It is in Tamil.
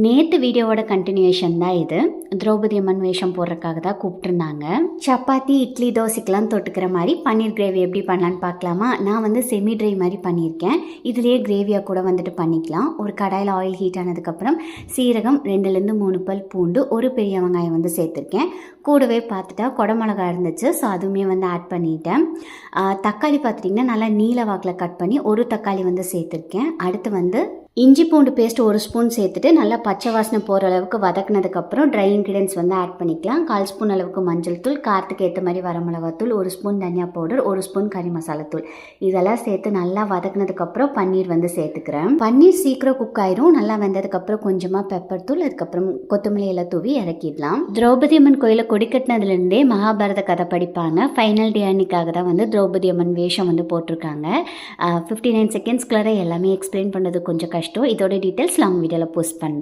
நேற்று வீடியோவோட கண்டினியூஷன் தான் இது. திரௌபதி அம்மன் வேஷம் போடுறதுக்காக தான் கூப்பிட்டுருந்தாங்க. சப்பாத்தி, இட்லி, தோசைக்கெலாம் தொட்டுக்கிற மாதிரி பன்னீர் கிரேவி எப்படி பண்ணலான்னு பார்க்கலாமா? நான் வந்து செமி ட்ரை மாதிரி பண்ணியிருக்கேன். இதுலேயே கிரேவியாக கூட வந்துட்டு பண்ணிக்கலாம். ஒரு கடாயில் ஆயில் ஹீட் ஆனதுக்கப்புறம் சீரகம், 2லேருந்து 3 பல் பூண்டு, ஒரு பெரிய வெங்காயம் வந்து சேர்த்துருக்கேன். கூடவே பார்த்துட்டா குடமிளகா இருந்துச்சு, ஸோ அதுவுமே வந்து ஆட் பண்ணிட்டேன். தக்காளி பார்த்துட்டிங்கன்னா நல்லா நீல வாக்கில் கட் பண்ணி ஒரு தக்காளி வந்து சேர்த்துருக்கேன். அடுத்து வந்து இஞ்சி பூண்டு பேஸ்ட் 1 ஸ்பூன் சேர்த்துட்டு நல்லா பச்சை வாசனை போகிற அளவுக்கு வதக்கினதுக்கப்புறம் ட்ரை இன்க்ரீடியன்ஸ் வந்து ஆட் பண்ணிக்கலாம். 1/4 ஸ்பூன் அளவுக்கு மஞ்சள் தூள், காரத்துக்கு ஏற்ற மாதிரி வரமிளகாத்தூள், 1 ஸ்பூன் தனியா பவுடர், 1 ஸ்பூன் கறி மசாலா தூள், இதெல்லாம் சேர்த்து நல்லா வதக்கினதுக்கப்புறம் பன்னீர் வந்து சேர்த்துக்கிறேன். பன்னீர் சீக்கிரம் குக் ஆயிரும். நல்லா வெந்ததுக்கப்புறம் கொஞ்சமாக பெப்பர் தூள், அதுக்கப்புறம் கொத்தமல்லி எல்லாம் தூவி இறக்கிடலாம். திரௌபதி அம்மன் கோயிலை கொடிக்கட்டினதுலேருந்தே மகாபாரத கதை படிப்பாங்க. ஃபைனல் டே அன்னைக்காக தான் வந்து திரௌபதி அம்மன் வேஷம் வந்து போட்டிருக்காங்க. 59 செகண்ட்ஸ்குள்ளார எல்லாமே எக்ஸ்பிளைன் பண்ணுறது கொஞ்சம் கஷ்டம். இதோட டீட்டெயில்ஸ் லாங் வீடியோவில் போஸ்ட் பண்ணுறேன்.